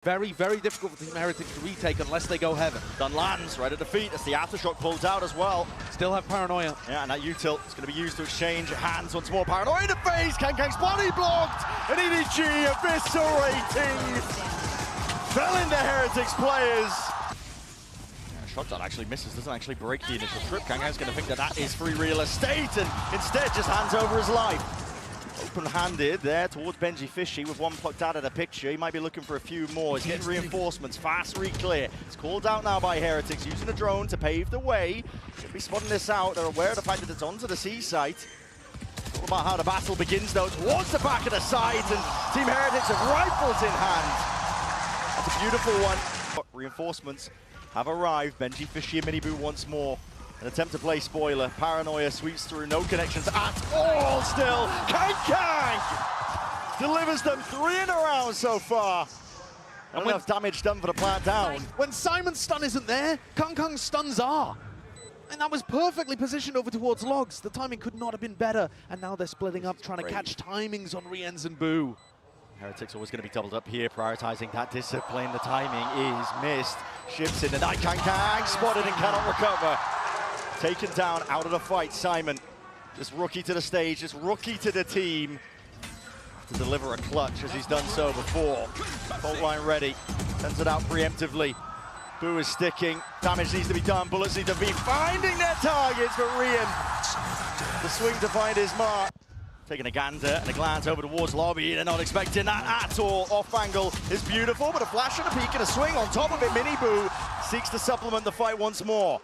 Very, very difficult for Team Heretics to retake unless they go heaven. Done lands right at the feet as the aftershock pulls out as well. Still have Paranoia. Yeah, and that util is going to be used to exchange hands once more. Paranoia in the face, Kang's body blocked, and EDG eviscerating. Fell into Heretics players. Yeah, shot that actually misses, doesn't actually break the initial trip. Kang's going to think that that is free real estate and instead just hands over his life. Open-handed there towards Benji Fishy with one plucked out of the picture. He might be looking for a few more. He's getting reinforcements. Fast re-clear. It's called out now by Heretics, using a drone to pave the way. Should be spotting this out. They're aware of the fact that it's onto the C site. All about how the battle begins though, towards the back of the site, and Team Heretics have rifles in hand. That's a beautiful one. Reinforcements have arrived. Benji Fishy and Miniboo once more. An attempt to play spoiler. Paranoia sweeps through, no connections at all still. Kang delivers them 3 in a round so far. Not enough damage done for the plant down. When Simon's stun isn't there, Kang's stuns are. And that was perfectly positioned over towards Logs. The timing could not have been better. And now they're splitting up, trying to catch timings on Rienz and Boo. Heretics always going to be doubled up here, prioritizing that discipline. The timing is missed. Shifts in the night. Kang spotted and cannot recover. Taken down out of the fight, Simon. Just rookie to the stage, just rookie to the team. To deliver a clutch as he's done so before. Fault line ready, sends it out preemptively. Boo is sticking, damage needs to be done, bullets need to be finding their targets for Rian. The swing to find his mark. Taking a gander and a glance over towards lobby. They're not expecting that at all. Off angle is beautiful, but a flash and a peek and a swing on top of it. Miniboo seeks to supplement the fight once more.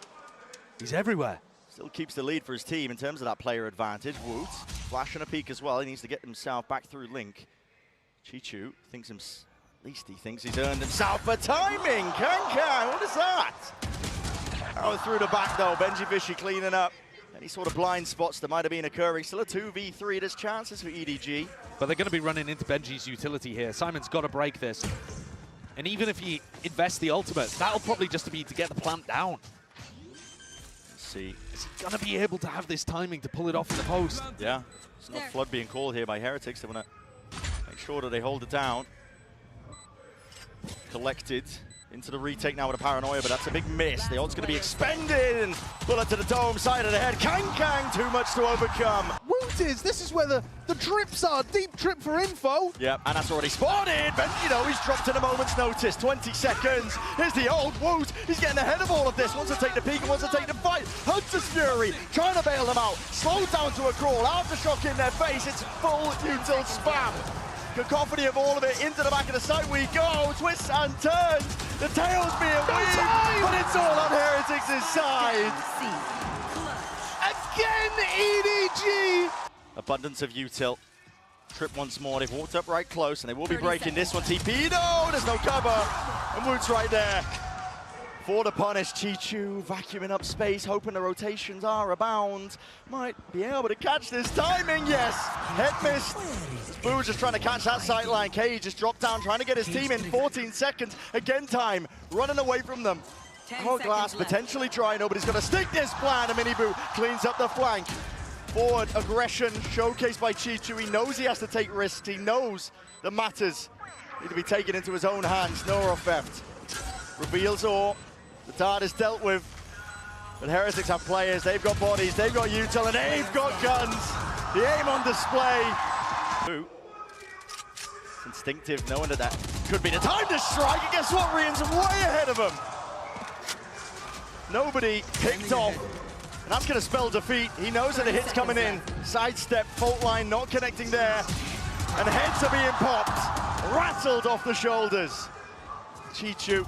He's everywhere. Still keeps the lead for his team in terms of that player advantage. Woot, flash and a peek as well. He needs to get himself back through Link. Chichu thinks at least he thinks he's earned himself for timing. Kang, what is that? Power through the back though. Benji Fishy cleaning up. Any sort of blind spots that might have been occurring. Still a 2v3. There's chances for EDG. But they're going to be running into Benji's utility here. Simon's got to break this. And even if he invests the ultimate, that'll probably just be to get the plant down. See. Is he going to be able to have this timing to pull it off in the post? Yeah. There's no flood being called here by Heretics. They want to make sure that they hold it down. Collected into the retake now with a Paranoia, but that's a big miss. The ult's going to be expended, and bullet to the dome, side of the head. Kang, too much to overcome. Woot is, this is where the trips are. Deep trip for info. Yep, and that's already spotted. Benji, he's dropped in a moment's notice. 20 seconds. Here's the old Woot. He's getting ahead of all of this. Wants to take the peak and wants to take the fight. Hunter's Fury trying to bail them out. Slowed down to a crawl. Aftershock in their face. It's full util spam. Cacophony of all of it into the back of the site we go. Twists and turns. The tail's being weaved, but it's all on Heretics' side. Again, EDG. Abundance of util. Trip once more. They've walked up right close, and they will be breaking this one. TP, no, there's no cover. And Woot's right there. For the punish, Chichu vacuuming up space, hoping the rotations are abound. Might be able to catch this timing, yes. Head missed. Boo just trying to catch that sight line. K just dropped down, trying to get his team in 14 seconds. Again time, running away from them. Hourglass potentially dry, nobody's gonna stick this plan. And Miniboo cleans up the flank. Forward aggression showcased by Chichu. He knows he has to take risks. He knows the matters need to be taken into his own hands. Nora theft. Reveals all. The dart is dealt with, but Heretics have players, they've got bodies, they've got util, and they've got guns. The aim on display. Ooh. It's instinctive, knowing that that could be the time to strike, and guess what, Rian's way ahead of him. Nobody picked off, and that's going to spell defeat. He knows that the hit's coming in. Sidestep, fault line not connecting there, and heads are being popped, rattled off the shoulders. Chichu.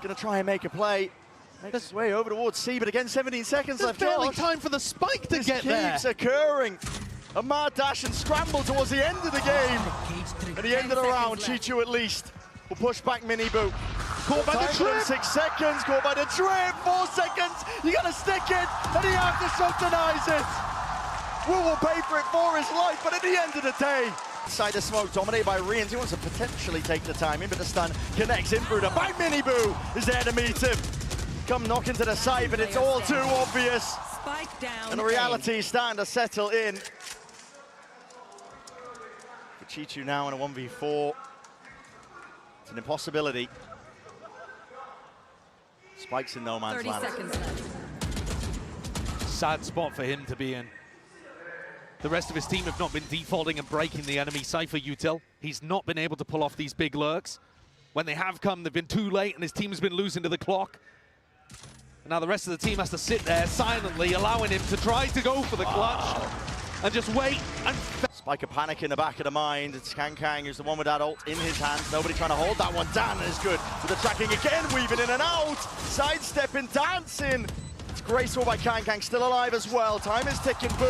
Going to try and make a play. Makes his way over towards C, but again, 17 seconds left. Barely time for the spike to get there. This keeps occurring. A mad dash and scramble towards the end of the game. At the end of the round, Chichu at least will push back Miniboo. Caught by the trip. 6 seconds, caught by the trip. 4 seconds. You got to stick it, and the aftershock denies it. Will pay for it for his life, but at the end of the day, inside the smoke, dominated by Rienz. He wants to potentially take the timing, but the stun connects in through the back. Miniboo is there to meet him. Come knock into the side, but it's all too obvious. Spike down. And the reality is starting to settle in. For Chichu now in a 1v4. It's an impossibility. Spikes in no man's 30 land. seconds left. Sad spot for him to be in. The rest of his team have not been defaulting and breaking the enemy Cypher util. He's not been able to pull off these big lurks. When they have come, they've been too late and his team's been losing to the clock. And now the rest of the team has to sit there silently, allowing him to try to go for the clutch and just wait. And Spike a panic in the back of the mind. It's Kang who's the one with that ult in his hands. Nobody trying to hold that one down, and it's good. With the tracking again, weaving in and out. Sidestepping, dancing. It's graceful by Kang, still alive as well. Time is ticking. Boo!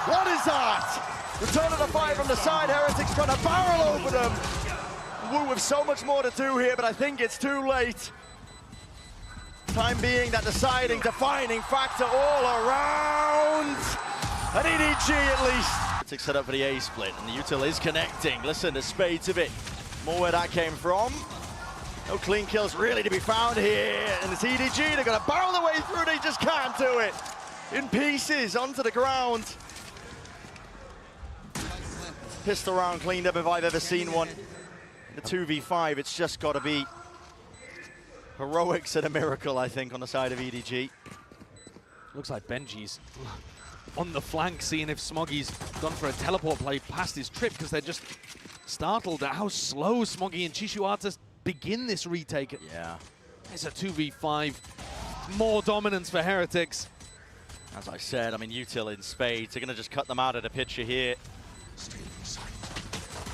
What is that? Return of the fire from the side. Heretics trying to barrel over them. Woo with so much more to do here, but I think it's too late. Time being that deciding, defining factor all around. An EDG at least. Heretics set up for the A split, and the util is connecting. Listen, there's spades of it. More where that came from. No clean kills really to be found here. And it's EDG, they're gonna barrel their way through, they just can't do it. In pieces, onto the ground. Pistol round cleaned up if I've ever seen one. The 2v5, it's just gotta be heroics and a miracle, I think, on the side of EDG. looks like Benji's on the flank, seeing if Smoggy's gone for a teleport play past his trip, because they're just startled at how slow Smoggy and Chishuata begin this retake. Yeah. It's a 2v5, more dominance for Heretics. As I said, I mean, util in spades, they're gonna just cut them out of the picture here.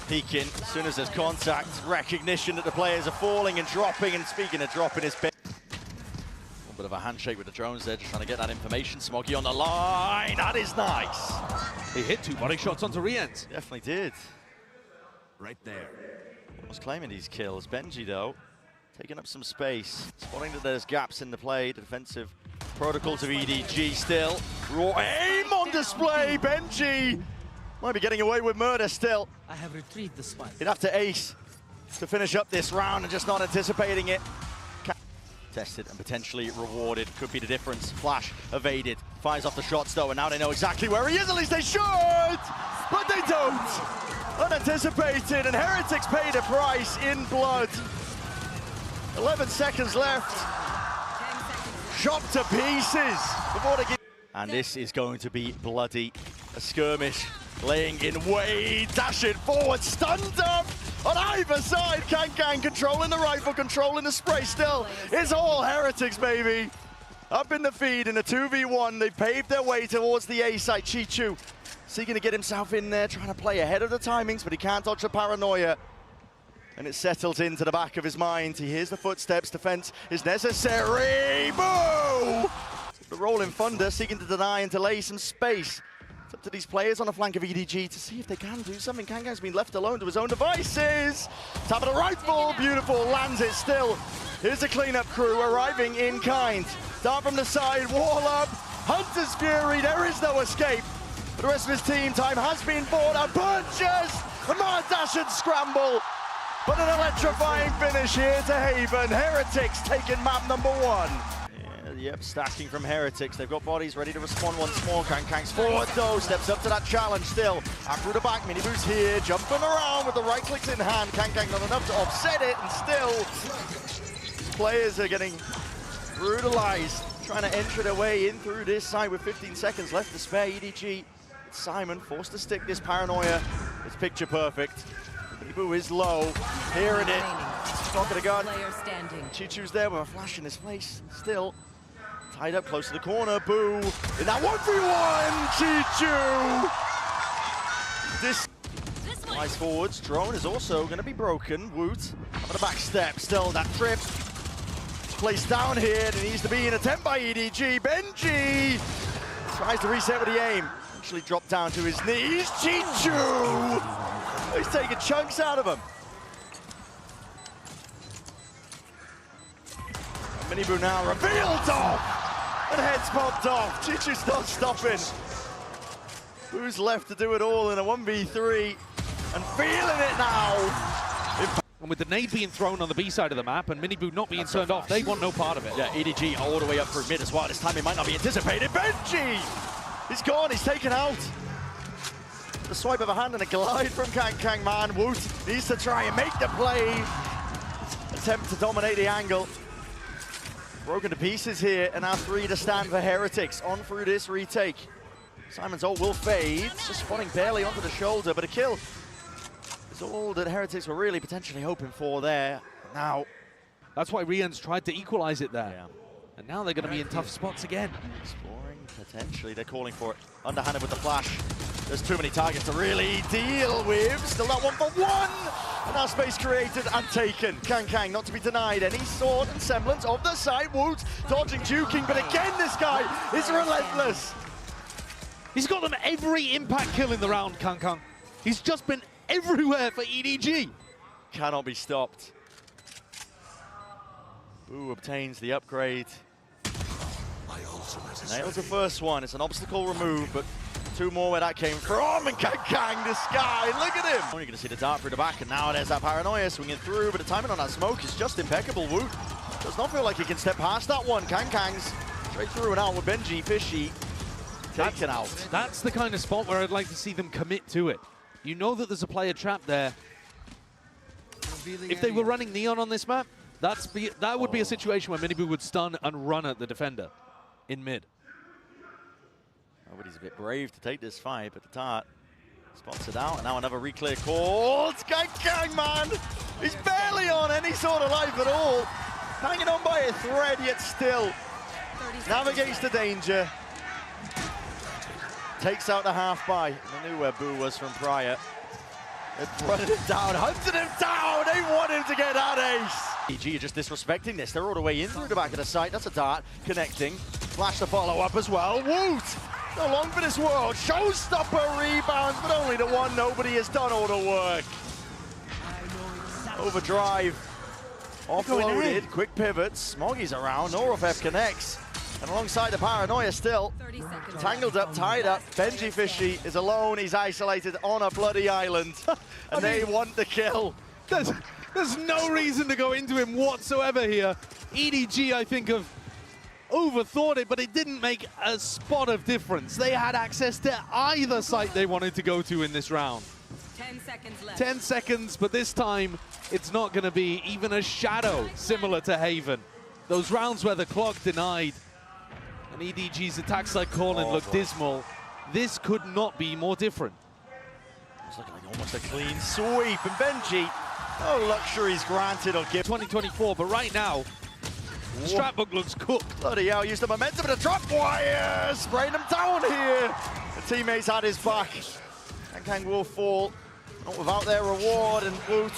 Peeking, as soon as there's contact, recognition that the players are falling and dropping, and speaking of dropping his bit. A little bit of a handshake with the drones there, just trying to get that information. Smoggy on the line, that is nice. He hit 2 body shots onto Rienz. Definitely did. Right there. Was claiming these kills. Benji, though, taking up some space, spotting that there's gaps in the play. The defensive protocols of EDG still. Raw aim on display. Benji might be getting away with murder still. I have retrieved the spike. He'd have to ace to finish up this round and just not anticipating it. Tested and potentially rewarded. Could be the difference. Flash evaded. Fires off the shots, though, and now they know exactly where he is. At least they should, but they don't. Unanticipated, and Heretics paid a price in blood. 11 seconds left. Shot to pieces before they get. And this is going to be bloody. A skirmish laying in wait, dashing forward, stunned up on either side. Kang controlling the rifle, controlling the spray still. It's all Heretics, baby. Up in the feed in a 2v1. They paved their way towards the A side. Chichu seeking to get himself in there, trying to play ahead of the timings, but he can't dodge the paranoia. And it settles into the back of his mind. He hears the footsteps. Defense is necessary. Boo! The rolling thunder seeking to deny and delay some space. It's up to these players on the flank of EDG to see if they can do something. Kang's been left alone to his own devices. Tap of the rifle, beautiful, lands it still. Here's the cleanup crew arriving in kind. Dart from the side, wall up, Hunter's Fury, there is no escape. For the rest of his team, time has been bought. A punches, a mad dash and scramble. But an electrifying finish here to Haven. Heretics taking map number 1. Yep, stacking from Heretics. They've got bodies ready to respond once more. Kang's forward though, steps up to that challenge still. Out through the back, Miniboo's here, jumping around with the right clicks in hand. Kang not enough to offset it, and still players are getting brutalized, trying to enter their way in through this side with 15 seconds left to spare. EDG, Simon forced to stick this paranoia. It's picture perfect. Miniboo is low, hearing it. Pocket of the gun. Chichu's there with a flash in his face, still. Tied up close to the corner, Boo. In that 1v1, Chichu! This flies forwards. Drone is also going to be broken. Woot, having a back step. Still, that trip placed down here. There needs to be an attempt by EDG. Benji tries to reset with the aim. Actually dropped down to his knees. Chichu! He's taking chunks out of him. Miniboo now revealed off! And heads popped off. Chichu's not stopping. Who's left to do it all in a 1v3? And feeling it now! And with the nade being thrown on the B side of the map and Miniboo not being turned off, they want no part of it. Yeah, EDG all the way up through mid as well. This time it might not be anticipated. Benji! He's gone, he's taken out. The swipe of a hand and a glide from Kang, man. Woot needs to try and make the play. Attempt to dominate the angle. Broken to pieces here, and now 3 to stand for Heretics on through this retake. Simon's ult will fade, just spotting barely onto the shoulder, but a kill is all that Heretics were really potentially hoping for there. Now, that's why Rian's tried to equalize it there. yeah. And now they're going to be in tough spots again. Exploring, potentially, they're calling for it. Underhanded with the flash. There's too many targets to really deal with. Still that 1 for 1! And now space created and taken. Kang not to be denied any sort and semblance of the side. Woot dodging, juking, but again this guy is relentless. He's got them every impact kill in the round, Kang. He's just been everywhere for EDG. Cannot be stopped. Boo obtains the upgrade. Nails the first one. It's an obstacle removed, but 2 more where that came from. And Kang, this guy, look at him. You're going to see the dart through the back, and now there's that paranoia swinging through, but the timing on that smoke is just impeccable. Woot does not feel like he can step past that one. Kang's straight through and out with Benji Fishy taken out. That's the kind of spot where I'd like to see them commit to it. You know that there's a player trapped there. If they were running Neon on this map, that would be a situation where Miniboo would stun and run at the defender in mid. Nobody's a bit brave to take this fight, but the dart spots it out, and now another re-clear call. It's Kang, man! He's barely on any sort of life at all. Hanging on by a thread, yet still navigates the danger. Takes out the half-buy. I knew where Boo was from prior. They've run him down, hunted him down! They want him to get that ace! EG are just disrespecting this. They're all the way in through the back of the site. That's a dart connecting. Flash the follow-up as well. Woot! No long for this world. Showstopper rebounds, but only the one. Nobody has done all the work. Overdrive. Offloaded. Quick pivots. Smoggy's around. Norofef connects. And alongside the paranoia still. Tangled up, tied up. Benji Fishy is alone. He's isolated on a bloody island. And they want the kill. There's no reason to go into him whatsoever here. EDG, I think, have overthought it, but it didn't make a spot of difference. They had access to either site they wanted to go to in this round. 10 seconds left. 10 seconds, but this time it's not going to be even a shadow similar to Haven. Those rounds where the clock denied and EDG's attack side calling looked dismal. This could not be more different. It's looking like almost a clean sweep, and Benji, no luxuries granted or given. 2024, but right now, Stratbook looks cooked. Bloody hell, used the momentum of the drop wire, spraying him down here. The teammates had his back. Kang will fall, not without their reward, and Woot.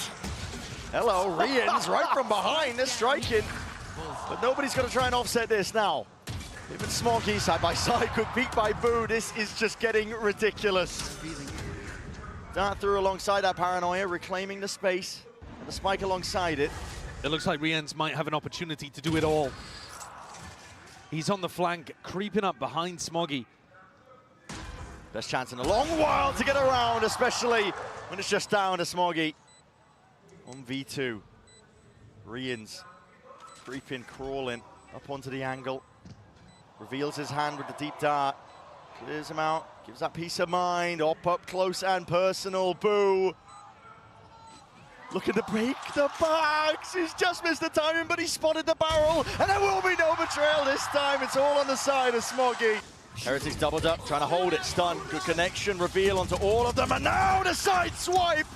Hello, Rian's right from behind, they're striking. But nobody's gonna try and offset this now. Even Smoggy side by side, could beat by Boo. This is just getting ridiculous. Dart through alongside that paranoia, reclaiming the space, and the spike alongside it. It looks like Rians might have an opportunity to do it all. He's on the flank, creeping up behind Smoggy. Best chance in a long while to get around, especially when it's just down to Smoggy. 1v2. Rians creeping, crawling up onto the angle. Reveals his hand with the deep dart. Clears him out, gives that peace of mind. Up close and personal. Boo. Looking to break the backs. He's just missed the timing, but he spotted the barrel. And there will be no betrayal this time. It's all on the side of Smoggy. Heretics doubled up, trying to hold it. Stun. Good connection. Reveal onto all of them. And now the side swipe.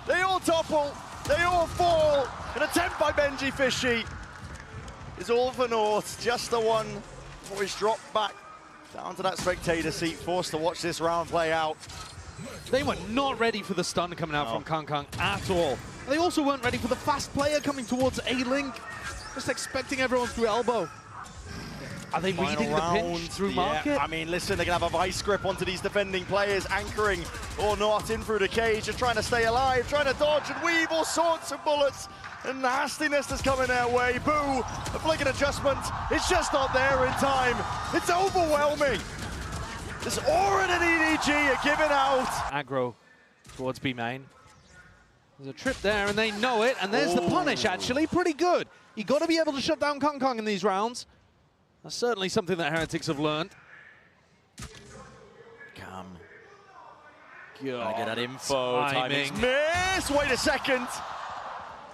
They all topple. They all fall. An attempt by Benji Fishy is all for naught. Just the one before he's dropped back down to that spectator seat, forced to watch this round play out. They were not ready for the stun coming out from Kang at all. They also weren't ready for the fast player coming towards A-Link. Just expecting everyone through elbow. Are they reading the pinch through market? I mean, listen, they're going to have a vice grip onto these defending players, anchoring or not in through the cage, just trying to stay alive, trying to dodge and weave all sorts of bullets and nastiness that's coming their way. Boo, a flick adjustment. It's just not there in time. It's overwhelming. This Aura and EDG are giving out. Aggro towards B main. There's a trip there and they know it, and there's the punish actually, pretty good. You got to be able to shut down Kang in these rounds. That's certainly something that Heretics have learned. Trying to get that info. Timing. Timing's missed. Wait a second.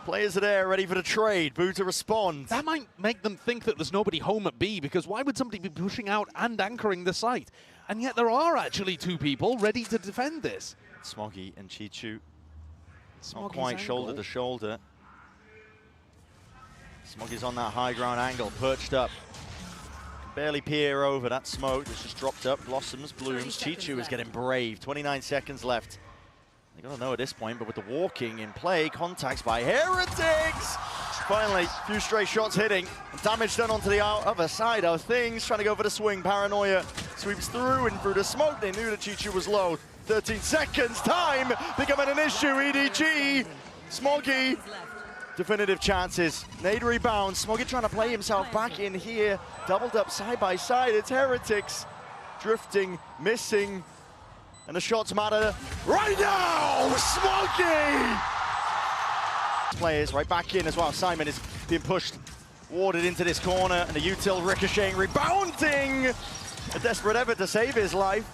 Players are there, ready for the trade. Boo to respond. That might make them think that there's nobody home at B, because why would somebody be pushing out and anchoring the site? And yet there are actually two people ready to defend this. Smoggy and Chichu. Not Smoggy's quite angle. shoulder to shoulder. Smoggy's on that high ground angle, perched up. Can barely peer over that smoke that's just dropped up. Blossoms, blooms. Chichu is getting brave. 29 seconds left. They gotta know at this point, but with the walking in play, contacts by Heretics! Finally, a few stray shots hitting. Damage done onto the other side of things. Trying to go for the swing. Paranoia sweeps through and through the smoke. They knew that Chichu was low. 13 seconds, time becoming an issue. EDG, Smoggy, definitive chances. Nade rebound. Smoggy trying to play himself back in here. Doubled up side by side. It's Heretics drifting, missing. And the shots matter right now! Smoggy! Players right back in as well. Simon is being pushed, warded into this corner, and the util ricocheting, rebounding! A desperate effort to save his life.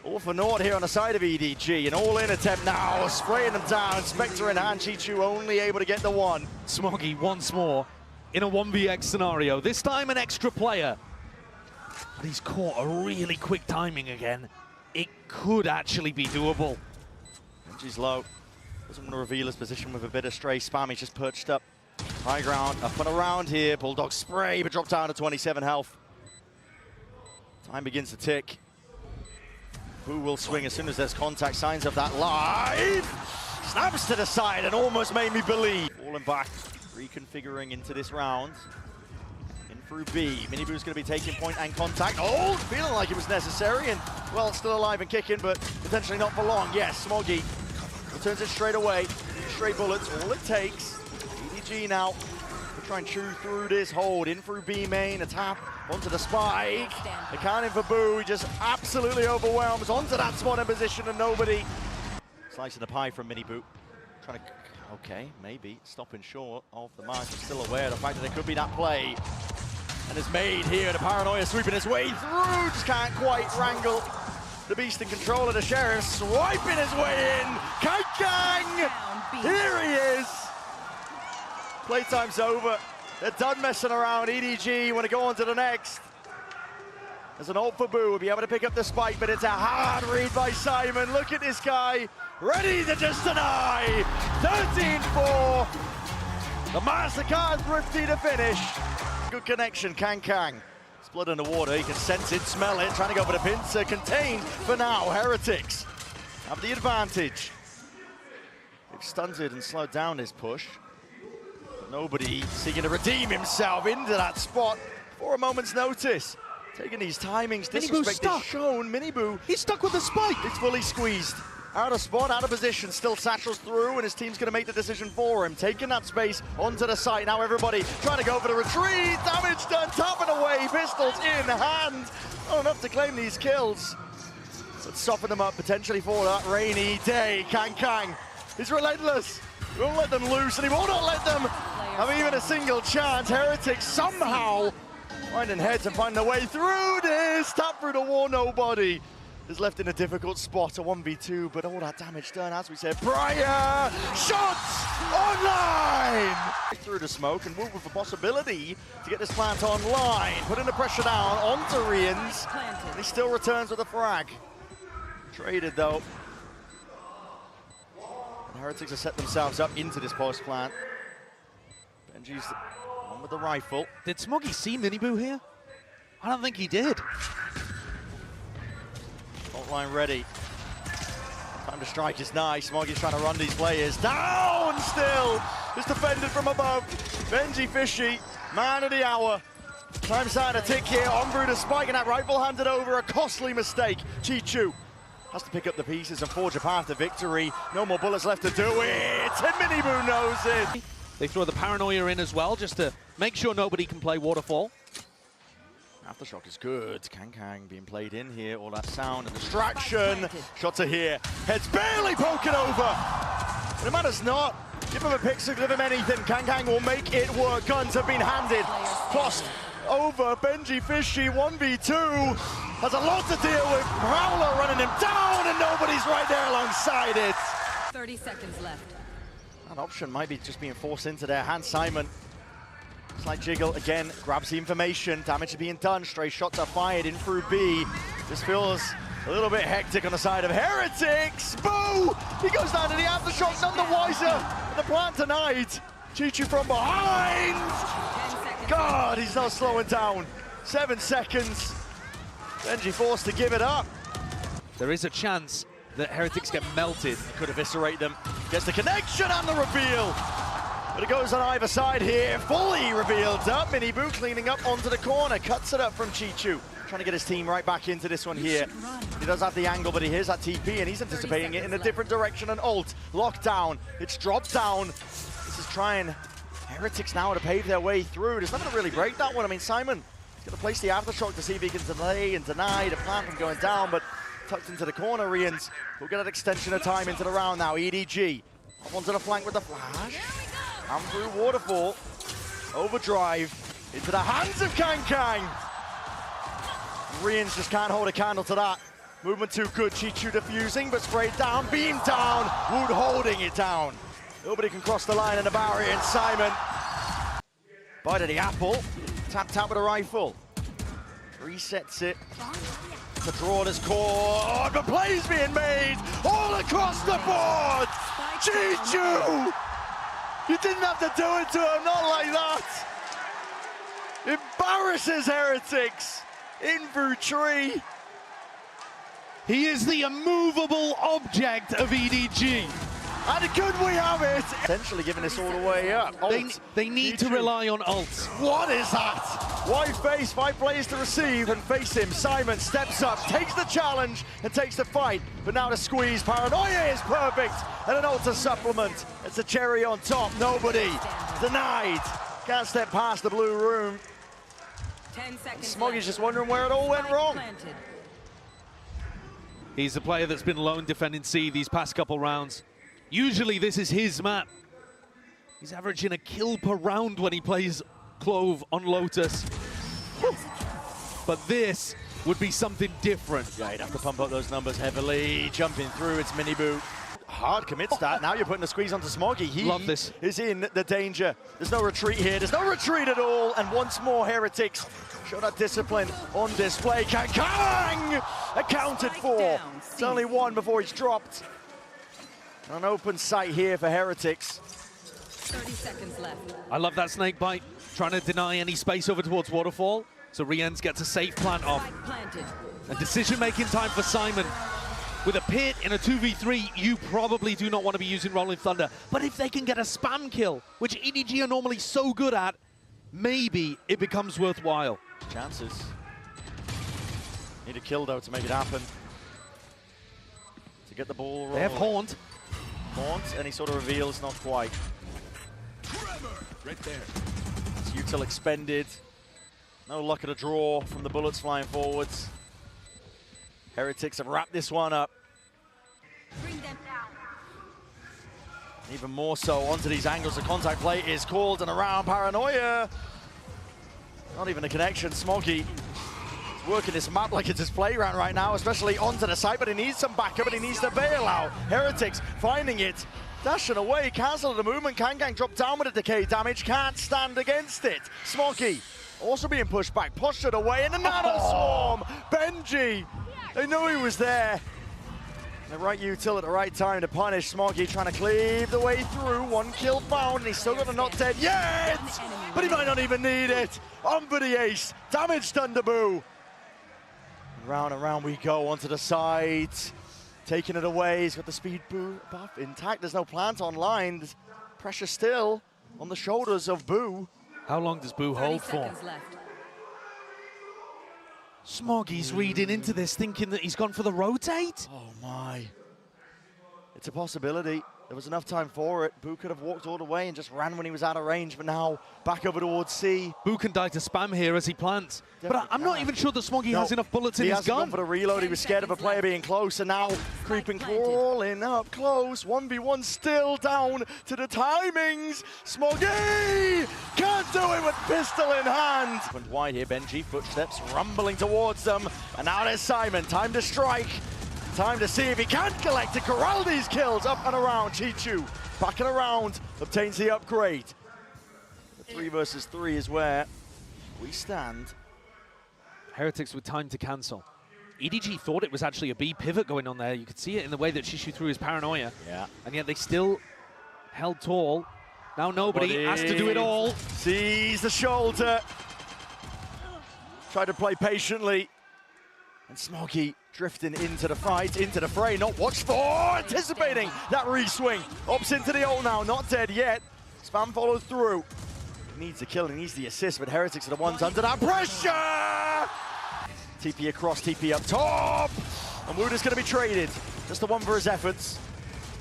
All for naught here on the side of EDG. An all-in attempt now, spraying them down. Spectre in hand, Chichu only able to get the one. Smoggy once more in a 1vx scenario. This time an extra player. But he's caught a really quick timing again. It could actually be doable. Benji's low. Doesn't want to reveal his position with a bit of stray spam. He's just perched up. High ground, up and around here. Bulldog spray, but dropped down to 27 health. Time begins to tick. Who will swing as soon as there's contact? Signs of that live. Snaps to the side and almost made me believe. Falling back, reconfiguring into this round. In through B. Miniboo's going to be taking point and contact. Oh, feeling like it was necessary. And, well, still alive and kicking, but potentially not for long. Yes, Smoggy returns it straight away. Straight bullets, all it takes. EDG now. We'll try and chew through this hold. In through B main, a tap onto the spike. Accounting for Boo, he just absolutely overwhelms onto that spot in position and nobody. Slicing the pie from Miniboo. Trying to, okay, maybe stopping short of the mark, but still aware of the fact that there could be that play. And it's made here, the Paranoia sweeping his way through, just can't quite wrangle the beast in control of the Sheriff, swiping his way in. Kang! Here he is. Playtime's over. They're done messing around. EDG want to go on to the next. There's an ult for Boo, will be able to pick up the spike, but it's a hard read by Simon. Look at this guy, ready to just deny. 13-4. The MasterCard thrifty to finish. Good connection, Kang. It's blood in the water, he can sense it, smell it, trying to go for the pincer. Contained for now, Heretics have the advantage. They've stunted and slowed down this push. Nobody seeking to redeem himself into that spot for a moment's notice. Taking these timings, disrespect is shown. Miniboo, He's stuck with the spike. it's fully squeezed. Out of spot, out of position, still satchels through, and his team's gonna make the decision for him. Taking that space onto the site. Now everybody trying to go for the retreat. Damage done, tapping away, pistols in hand. Not enough to claim these kills. Let's soften them up potentially for that rainy day. Kang, he's relentless. He won't let them loose, and he will not let them have even a single chance. Heretics somehow finding heads and finding their way through this. Tap through the wall, nobody is left in a difficult spot, a 1v2, but all that damage done, as we said. Briar, shots online! Through the smoke, and Woot with the possibility to get this plant online. Putting the pressure down onto Rians, and he still returns with a frag. Traded though. And Heretics have set themselves up into this post plant. Benji's on with the rifle. Did Smoggy see Miniboo here? I don't think he did. Fault line ready. Time to strike is nice. Smoggy's trying to run these players down still. It's defended from above. Benji Fishy, man of the hour. Time starting to tick here. On through the spike, and that rifle handed over. A costly mistake. Chichu has to pick up the pieces and forge a path to victory. No more bullets left to do it. And Miniboo knows it. They throw the Paranoia in as well, just to make sure nobody can play Waterfall. Aftershock is good. Kang being played in here. All that sound and distraction. Shots are here. Head's barely poking over. But it matters not. Give him a pixel, give him anything. Kang will make it work. Guns have been handed. Crossed over. Benji Fishy 1v2. has a lot to deal with. Prowler running him down, and nobody's right there alongside it. 30 seconds left. That option might be just being forced into their hands. Simon, slight jiggle again, grabs the information. Damage is being done. Stray shots are fired in through B. This feels a little bit hectic on the side of Heretics. Boo! He goes down to the aftershock, none the wiser. The plant denied. Chichu from behind. God, he's not slowing down. 7 seconds. Benji forced to give it up. There is a chance that Heretics get melted. Could eviscerate them. Gets the connection and the reveal. But it goes on either side here. Fully revealed up. Miniboo cleaning up onto the corner. Cuts it up from Chichu. Trying to get his team right back into this one here. He does have the angle, but he hears that TP, and he's anticipating it in a different direction. And ult, locked down. It's dropped down. This is trying Heretics now to pave their way through. There's nothing to really break that one. I mean, Simon is going to place the aftershock to see if he can delay and deny the plant from going down, but tucked into the corner. Rians will get an extension of time into the round now. EDG up onto the flank with the flash. And through waterfall. Overdrive into the hands of Kang. Rians just can't hold a candle to that. Movement too good. Chichu defusing, but sprayed down. Beam down. Wood holding it down. Nobody can cross the line in the barrier, and Simon bite of the apple. Tapped out with a rifle. Resets it. To draw this cord, but plays being made all across the board. Chichu! You didn't have to do it to him, not like that. Embarrasses Heretics in through tree. He is the immovable object of EDG. And could we have it? Essentially giving this all the way up. They need to rely on ults. What is that? Wide face, 5 players to receive and face him. Simon steps up, takes the challenge and takes the fight. But now the squeeze, Paranoia is perfect. And an ult to supplement. It's a cherry on top, nobody. Denied. Can't step past the blue room. 10 seconds. Smoggy's just wondering where it all went wrong. He's a player that's been lone defending C these past couple rounds. Usually this is his map. He's averaging a kill per round when he plays Clove on Lotus. Whew. But this would be something different. Yeah, he'd have to pump up those numbers heavily. Jumping through, it's Miniboo. Hard commits that. Now you're putting the squeeze onto Smoggy. He Love this. is in the danger. There's no retreat here. There's no retreat at all. And once more, Heretics show that discipline on display. Kang accounted for. It's only one before he's dropped. An open sight here for Heretics. 30 seconds left. I love that snake bite, trying to deny any space over towards Waterfall. So Riens gets a safe plant off. A decision-making time for Simon. With a pit in a 2v3, you probably do not want to be using Rolling Thunder. But if they can get a spam kill, which EDG are normally so good at, maybe it becomes worthwhile. Chances. Need a kill, though, to make it happen. To get the ball rolling. They have Haunt. Haunt, and he sort of reveals not quite. Right there. It's util expended. No luck at a draw from the bullets flying forwards. Heretics have wrapped this one up. Bring them down. Even more so onto these angles. The contact play is called and around Paranoia. Not even a connection. Smoggy is working this map like it's his playground right now, especially onto the side, but he needs some backup and he needs to bail out. Heretics finding it. Dashing away, cancel the movement. Kang dropped down with a decay damage. Can't stand against it. Smoggy also being pushed back, postured away, and the nano swarm. Benji, they knew he was there. The right util at the right time to punish Smoggy, trying to cleave the way through. 1 kill found, and he's still got a not dead yet. But he might not even need it. On for the ace. Damage done to Boo. Round and round we go onto the side. Taking it away, he's got the speed Boo buff intact. There's no plant online. There's pressure still on the shoulders of Boo. How long does Boo hold for? Smoggy's reading into this, thinking that he's gone for the rotate. Oh my. It's a possibility. There was enough time for it. Boo could have walked all the way and just ran when he was out of range, but now back over towards C. Boo can die to spam here as he plants. But I'm not even sure that Smoggy has enough bullets in his gun. He hasn't gone for the reload. He was scared of a player being close, and now creeping, crawling up close. 1v1 still down to the timings. Smoggy can't do it with pistol in hand. Went wide here, Benji, footsteps rumbling towards them. And now there's Simon, time to strike. Time to see if he can collect to corral these kills. Up and around, Chichu backing around, obtains the upgrade. The 3 versus 3 is where we stand. Heretics with time to cancel. EDG thought it was actually a B pivot going on there. You could see it in the way that Shishu threw his paranoia. Yeah. And yet they still held tall. Now nobody has to do it all. Sees the shoulder. Tried to play patiently. And Smoggy drifting into the fight, into the fray, not watched for, anticipating that re-swing. Ops into the ult now, not dead yet. Spam follows through. He needs the kill, he needs the assist, but Heretics are the ones under that pressure! TP across, TP up top. And Wooder's gonna be traded. Just the one for his efforts.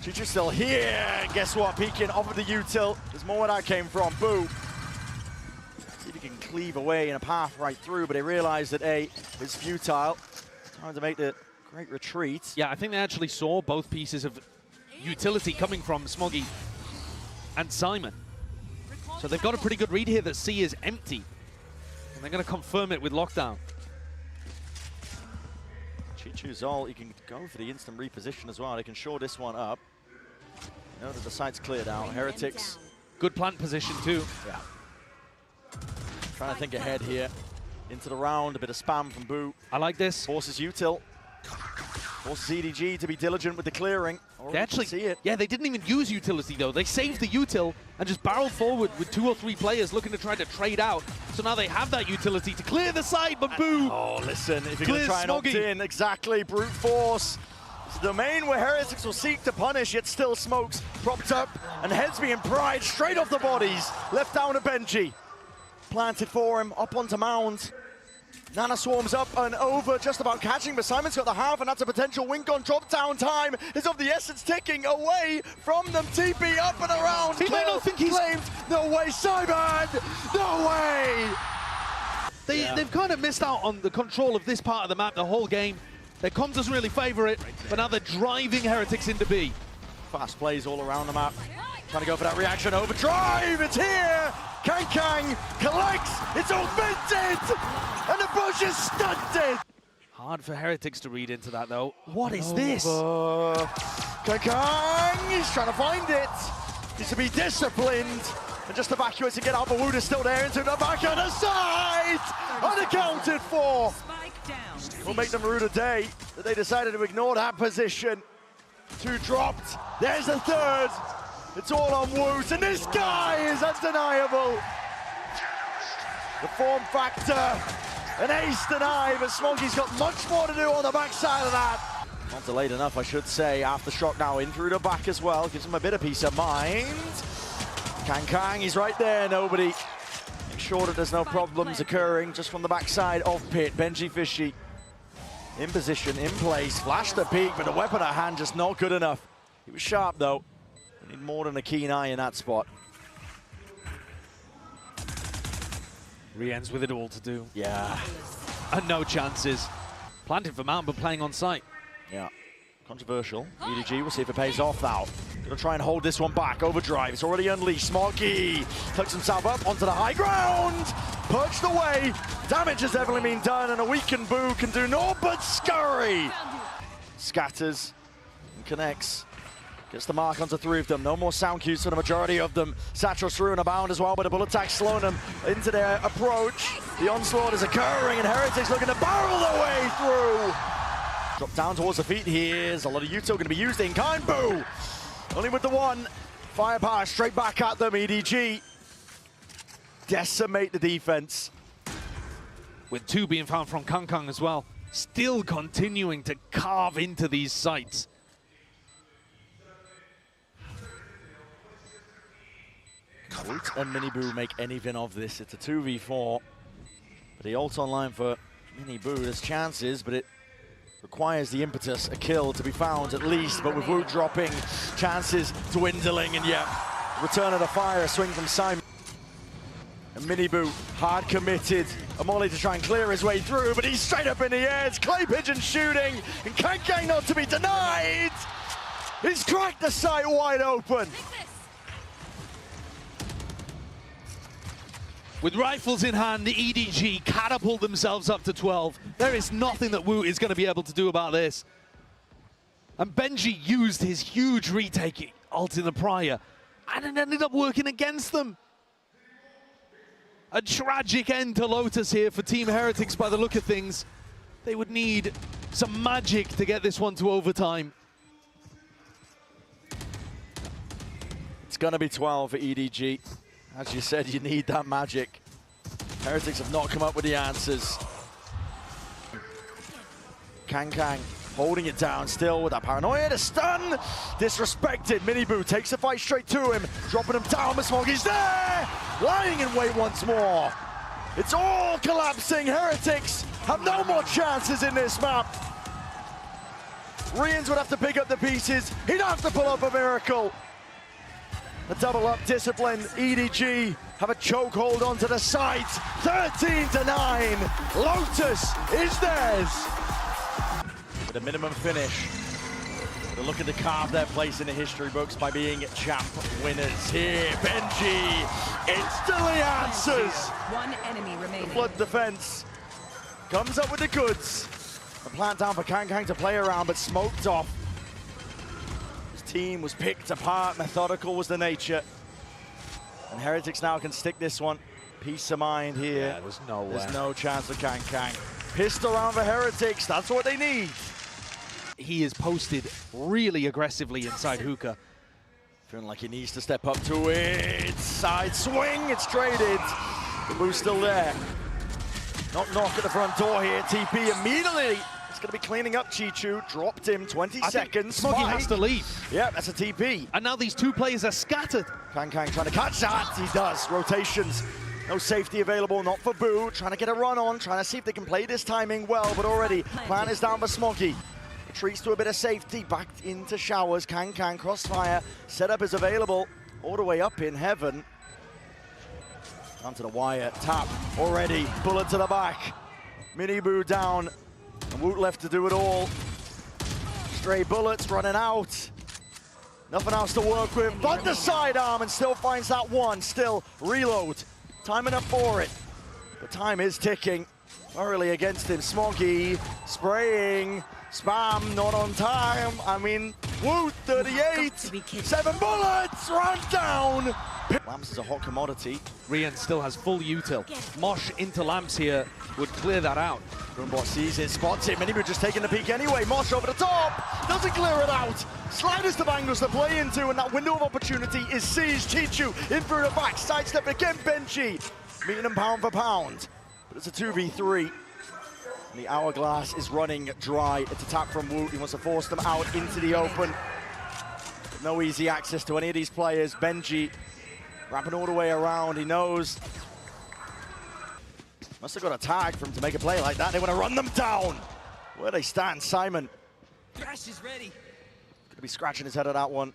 Chichu's still here. Guess what? Peeking off of the util. There's more where that came from. Boo. See if he can cleave away in a path right through, but they realize that A is futile. Time to make the great retreat. Yeah, I think they actually saw both pieces of utility coming from Smoggy and Simon. So they've got a pretty good read here that C is empty. And they're going to confirm it with lockdown. Chichu's all, he can go for the instant reposition as well. They can shore this one up. You know that the site's cleared out. Heretics. Good plant position too. Yeah. Trying to think ahead here. Into the round, a bit of spam from Boo. I like this. Forces util. Forces EDG to be diligent with the clearing. They actually, see it. yeah, they didn't even use utility though. They saved the util and just barreled forward with 2 or 3 players looking to try to trade out. So now they have that utility to clear the side, but Boo. Oh, listen, if you're going to Clear try and opt Smoggy. in, exactly, brute force. It's the domain where Heretics will seek to punish, yet still Smokes propped up and heads being pried straight off the bodies. Left down to Benji. Planted for him, up onto Mound. Nana swarms up and over, just about catching, but Simon's got the half, and that's a potential wink on drop down. Time is of the essence, ticking away from them. TP up and around. He might not think he's claimed. No way, Simon! No way! They've kind of missed out on the control of this part of the map the whole game. Their comms doesn't really favor it, but now they're driving Heretics into B. Fast plays all around the map. Trying to go for that reaction. Overdrive, it's here! Kang collects, it's augmented! And the bush is stunted! Hard for Heretics to read into that though. What is this? Kang, he's trying to find it. Needs to be disciplined. And just evacuate and get out, but Wood is still there into the back of the side! Unaccounted for! Spike down. Will make them rue the day that they decided to ignore that position. 2 dropped, there's a 3rd. It's all on Woot, and this guy is undeniable. The form factor, an ace denied, but Smoggy's got much more to do on the backside of that. Not delayed enough, I should say. Aftershock now in through the back as well, gives him a bit of peace of mind. Kang, he's right there, nobody. Make sure that there's no problems occurring just from the backside of Pit. Benji Fishy in position, in place, flash the peak, but the weapon at hand just not good enough. He was sharp though. Need more than a keen eye in that spot. Re-ends with it all to do. Yeah. And no chances. Planted for Mountain, but playing on site. Yeah. Controversial. EDG, we'll see if it pays off now. Gonna try and hold this one back. Overdrive, it's already unleashed. Smoggy tucks himself up onto the high ground. Perched away. Damage has definitely been done, and a weakened Boo can do naught but scurry. Scatters and connects. Gets the mark onto 3 of them. No more sound cues for the majority of them. Satchel's through and abound as well, but a bullet attack slowing them into their approach. The onslaught is occurring, and Heretics looking to barrel their way through. Drop down towards the feet. Here's a lot of util going to be used in kind. Boo! Only with the 1. Firepower straight back at them. EDG decimate the defense. With 2 being found from Kang as well. Still continuing to carve into these sites. Woot and Miniboo make anything of this. It's a 2v4. But he ults online for Miniboo. There's chances, but it requires the impetus, a kill to be found at least. But with Woot dropping, chances dwindling, and yeah, return of the fire, a swing from Simon. And Miniboo, hard committed. A molly to try and clear his way through, but he's straight up in the air. It's Clay Pigeon shooting, and Kang not to be denied. He's cracked the site wide open. With rifles in hand, the EDG catapult themselves up to 12. There is nothing that Woot is going to be able to do about this. And Benji used his huge retake ult in the prior, and it ended up working against them. A tragic end to Lotus here for Team Heretics by the look of things. They would need some magic to get this one to overtime. It's going to be 12 for EDG. As you said, you need that magic. Heretics have not come up with the answers. Kang holding it down still with that paranoia. The stun! Disrespected. Miniboo takes the fight straight to him, dropping him down. Smoggy's there! Lying in wait once more. It's all collapsing. Heretics have no more chances in this map. Rians would have to pick up the pieces. He'd have to pull up a miracle. A double up discipline. EDG have a chokehold onto the site. 13-9. Lotus is theirs. With a minimum finish. They're looking to carve their place in the history books by being champ winners here. Benji instantly answers. One enemy remaining. The blood defense comes up with the goods. A plant down for Kang to play around, but smoked off. His team was picked apart. Methodical was the nature. And Heretics now can stick this one. Peace of mind here. Yeah, there's no way. There's no chance for Kang. Pissed around for Heretics. That's what they need. He is posted really aggressively inside hookah. Feeling like he needs to step up to it. Side swing, it's traded. The boost still there. Knock at the front door here. TP immediately. It's going to be cleaning up Chichu. Dropped him 20 seconds. Smoggy has to leave. Yeah, that's a TP. And now these two players are scattered. Kang trying to catch that. He does. Rotations. No safety available, not for Boo. Trying to get a run on, trying to see if they can play this timing well, but already plan is down for Smoggy. Retreats to a bit of safety, back into showers. Kang crossfire. Setup is available all the way up in heaven. Onto the wire, tap already. Bullet to the back. Miniboo down. And Woot left to do it all. Stray bullets running out. Nothing else to work with, but the sidearm, and still finds that one. Still reload. Time enough for it. The time is ticking. Thoroughly against him. Smoggy spraying. Spam not on time. I mean, Woot 38. 7 bullets. Run down. Lamps is a hot commodity. Rian still has full util. Mosh into Lamps here would clear that out. Groombot sees it, spots it. Miniboo just taking the peek anyway. Mosh over the top. Doesn't clear it out. Sliders of angles to play into, and that window of opportunity is seized. Chichu in through the back. Sidestep again. Benji meeting him pound for pound. But it's a 2v3. And the hourglass is running dry. It's a tap from Woot. He wants to force them out into the open. No easy access to any of these players. Benji wrapping all the way around. He knows. Must have got a tag for him to make a play like that. They want to run them down. Where they stand, Simon. Thrash is ready. Gonna be scratching his head at that one.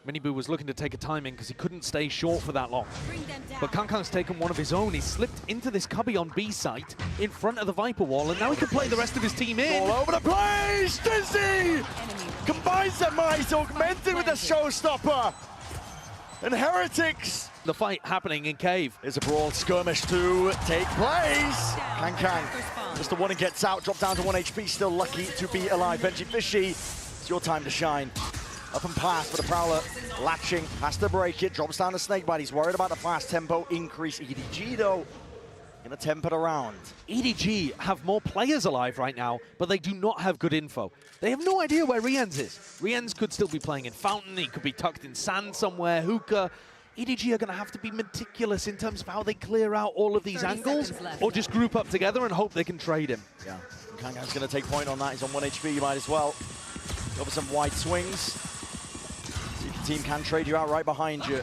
Miniboo was looking to take a timing because he couldn't stay short for that long. Bring them down. But Kang's taken one of his own. He slipped into this cubby on B site in front of the Viper wall, and now he can play the rest of his team in. All over the place! Dizzy! Enemy. Combines the might, augmented with the showstopper. And Heretics. The fight happening in Cave. There's a brawl skirmish to take place. Kang just the one and gets out, dropped down to 1 HP, still lucky to be alive. Benji Fishy, it's your time to shine. Up and past for the Prowler, latching, has to break it, drops down the Snakebite. He's worried about the fast tempo increase. EDG though, gonna temper it around. EDG have more players alive right now, but they do not have good info. They have no idea where Rienz is. Rienz could still be playing in Fountain, he could be tucked in sand somewhere, hookah. EDG are gonna have to be meticulous in terms of how they clear out all of these angles, or just group up together and hope they can trade him. Yeah, Kang's gonna take point on that. He's on 1 HP, you might as well. Go for some wide swings. See if your team can trade you out right behind you.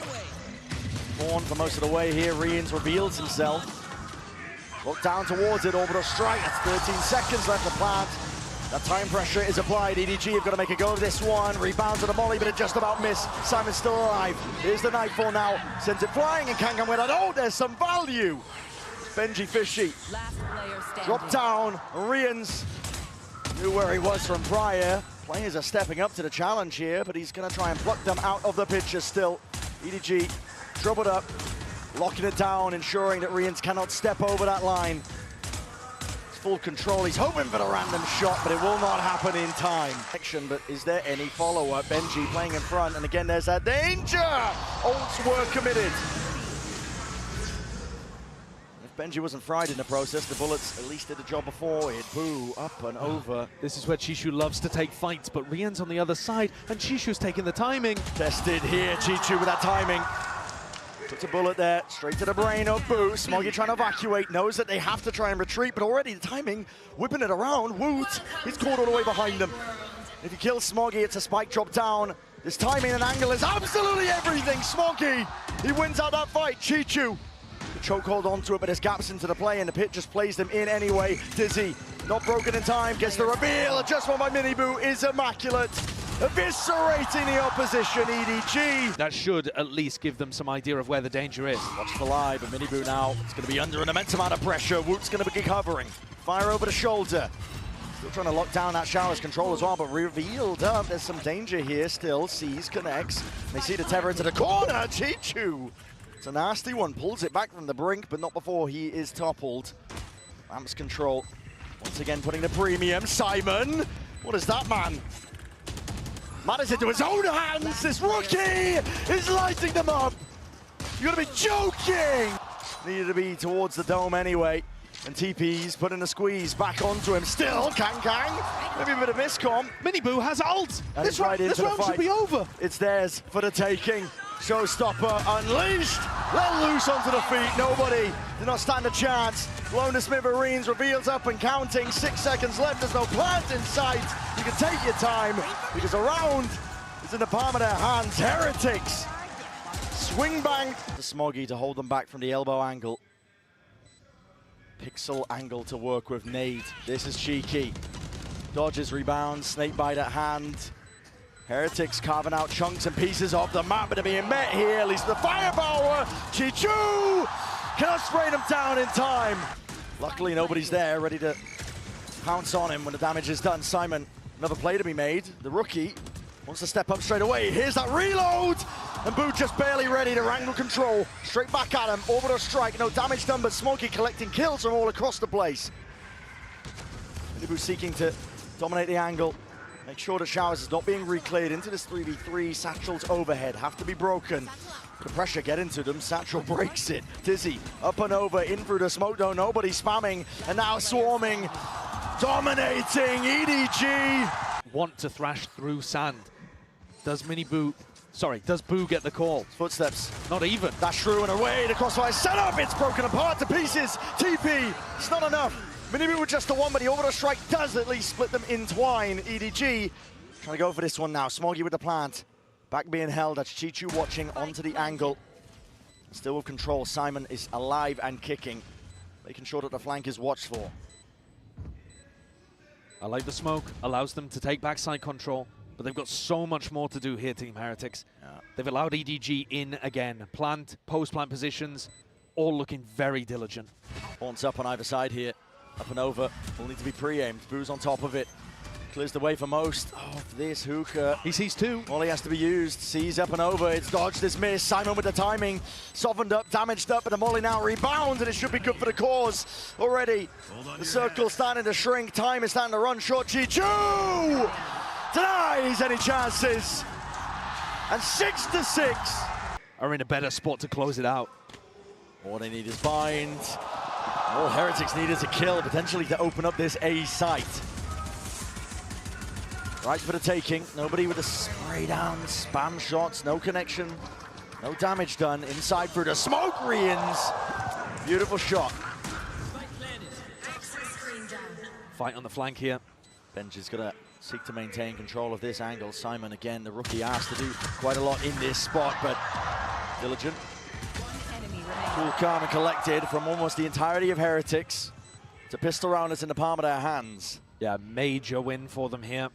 Horn for most of the way here. Rians reveals himself. Look down towards it, orbital strike. That's 13 seconds left to plant. That time pressure is applied. EDG have got to make a go of this one. Rebounds to the volley, but it just about missed. Simon's still alive. Here's the Nightfall now. Sends it flying, and Kang went out. Oh, there's some value. Benji Fishy. Last player standing. Drop down. Rians knew where he was from prior. Players are stepping up to the challenge here, but he's going to try and pluck them out of the picture still. EDG troubled up. locking it down, ensuring that Rians cannot step over that line. Full control, he's hoping for the random shot, but it will not happen in time. But is there any follow-up? Benji playing in front, and again there's that danger! Ults were committed. If Benji wasn't fried in the process, the bullets at least did the job before it. Boo, up and over. This is where Chishu loves to take fights, but Rian's on the other side, and Chishu's taking the timing. Tested here, Chichu with that timing. Puts a bullet there, straight to the brain of Boo. Smoggy trying to evacuate, knows that they have to try and retreat, but already the timing, whipping it around. Woot, he's caught all the way behind them. If you kill Smoggy, it's a spike drop down. This timing and angle is absolutely everything. Smoggy, he wins out that fight. Chichu, the chokehold onto it, but there's gaps into the play, and the pit just plays them in anyway. Dizzy, not broken in time, gets the reveal. Adjustment by Mini Boo is immaculate. Eviscerating the opposition, EDG. That should at least give them some idea of where the danger is. Watch the live, but Mini Boo now, it's going to be under an immense amount of pressure. Woot's going to be covering. Fire over the shoulder. Still trying to lock down that shower's control as well, but revealed up. There's some danger here still. Sees, connects. They see the tether into the corner. Chichu. It's a nasty one. Pulls it back from the brink, but not before he is toppled. Ramps control. Once again, putting the premium. Simon. What is that, man? Matters into his own hands. This rookie is lighting them up. You gotta be joking. Needed to be towards the dome anyway. And TP's putting a squeeze back onto him. Still, Kang. Maybe a bit of miscom. Mini Boo has ult. And This round should be over. It's theirs for the taking. Showstopper unleashed. Let loose onto the feet. Nobody did not stand a chance. Blown to smithereens. Reveals up and counting. 6 seconds left. There's no plant in sight. You can take your time because a round is in the palm of their hands. Heretics. Swing bang. To Smoggy to hold them back from the elbow angle. Pixel angle to work with. Nade. This is cheeky. Dodges, rebounds, snake bite at hand. Heretics carving out chunks and pieces of the map, but are being met here. At least the firepower. Chichu cannot spray them down in time. Luckily, nobody's there ready to pounce on him when the damage is done. Simon, another play to be made. The rookie wants to step up straight away. Here's that reload. And Boo just barely ready to wrangle control. Straight back at him. Orbital strike. No damage done, but Smoggy collecting kills from all across the place. Mini Boo seeking to dominate the angle. Make sure the showers is not being recleared into this 3v3. Satchel's overhead have to be broken. The pressure get into them. Satchel breaks it. Dizzy up and over, in through the smoke though. Nobody spamming, and now swarming, dominating EDG. Want to thrash through sand. Does Boo get the call? Footsteps. Not even. That's true and away. The crossfire set up. It's broken apart to pieces. TP. It's not enough. Mini Boo with just the one, but the orbital strike does at least split them in twine. EDG trying to go for this one now. Smoggy with the plant. Back being held. That's Chichu watching onto the angle. Still with control. Simon is alive and kicking. Making sure that the flank is watched for. I like the smoke. Allows them to take backside control. But they've got so much more to do here, Team Heretics. Yeah. They've allowed EDG in again. Plant, post-plant positions, all looking very diligent. Haunts up on either side here. Up and over. Will need to be pre-aimed. Boo's on top of it. Clears the way for most of this hookah. He sees two. All he has to be used. Sees up and over. It's dodged, it's missed. Simon with the timing. Softened up, damaged up, and the molly now rebounds, and it should be good for the cause already. The circle's starting to shrink. Time is starting to run short. Chichu denies any chances. And 6-6. Are in a better spot to close it out. All they need is bind. All Heretics need is a kill, potentially to open up this A site. Right for the taking. Nobody with a spray down, spam shots, no connection, no damage done. Inside through the smoke, Rians. Beautiful shot. Fight on the flank here. Benji's gonna seek to maintain control of this angle. Simon again, the rookie, asked to do quite a lot in this spot, but diligent. Cool, calm and collected from almost the entirety of Heretics. It's a pistol round that's in the palm of their hands. Yeah, major win for them here.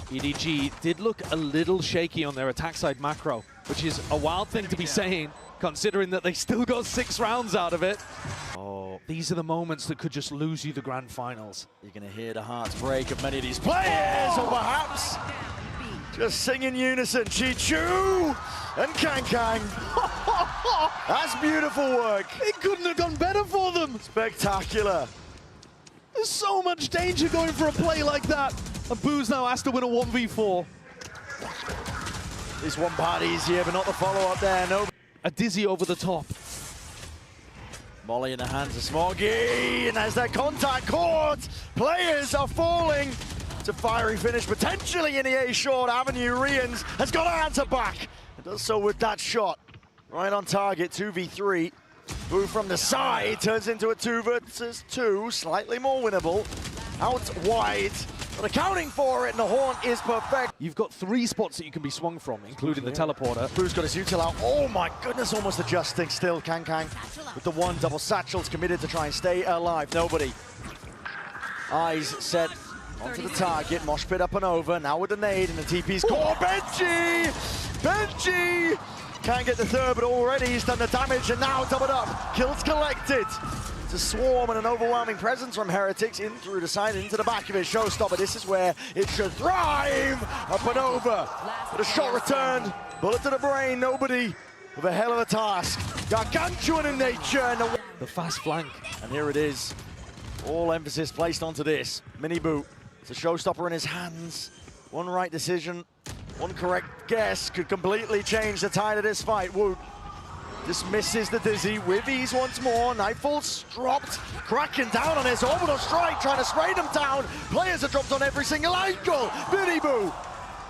EDG did look a little shaky on their attack side macro, which is a wild thing to be saying, considering that they still got 6 rounds out of it. Oh, these are the moments that could just lose you the grand finals. You're going to hear the hearts break of many of these players, or perhaps Just sing in unison, Chichu and Kang. That's beautiful work. It couldn't have gone better for them. Spectacular. There's so much danger going for a play like that. And Boo's now has to win a 1v4. This one part easier, but not the follow-up there. No. A dizzy over the top. Molly in the hands of Smoggy, and as that contact caught, players are falling. It's a fiery finish, potentially in the A short. Avenue Rians has got to answer back. It does so with that shot. Right on target, 2v3. Boo from the side turns into a 2 versus 2, slightly more winnable. Out wide, but accounting for it, and the horn is perfect. You've got 3 spots that you can be swung from, including the teleporter. Boo's got his util out. Oh my goodness, almost adjusting still. Kang with the one double satchels, committed to try and stay alive. Nobody. Eyes set onto the target. Mosh pit up and over. Now with the nade and the TP's core. Benji! Benji! Can't get the third, but already he's done the damage, and now doubled up. Kills collected. It's a swarm and an overwhelming presence from Heretics in through the side into the back of his showstopper. This is where it should thrive. Up and over. But a shot returned. Bullet to the brain. Nobody with a hell of a task. Gargantuan in nature. And The fast flank. and here it is. All emphasis placed onto this. Mini boot. It's a showstopper in his hands. One right decision, one correct guess could completely change the tide of this fight. Woot dismisses the dizzy with ease once more. Nightfall's dropped, cracking down on his orbital strike, trying to spray them down. Players are dropped on every single angle. Mini Boo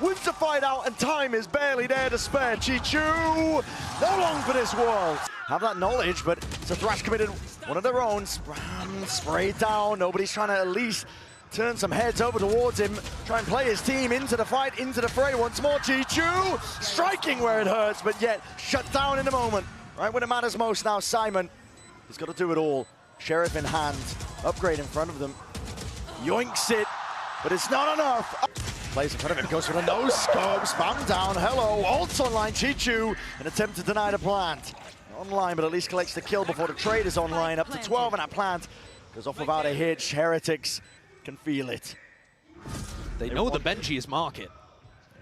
wins the fight out, and time is barely there to spare. Chichu, no long for this world. Have that knowledge, but it's a Thrash committed, one of their own. Sprayed down, nobody's trying to at least turn some heads over towards him, try and play his team into the fight, into the fray once more. Chichu striking where it hurts, but yet shut down in the moment. Right when it matters most now, Simon, he's got to do it all. Sheriff in hand, upgrade in front of them. Yoinks it, but it's not enough. Plays in front of him, goes for the no-scope, spam down, hello, ults online, Chichu, an attempt to deny the plant. Online, but at least collects the kill before the trade is online, up to 12, and that plant goes off without a hitch. Heretics can feel it. They know the Benji is market.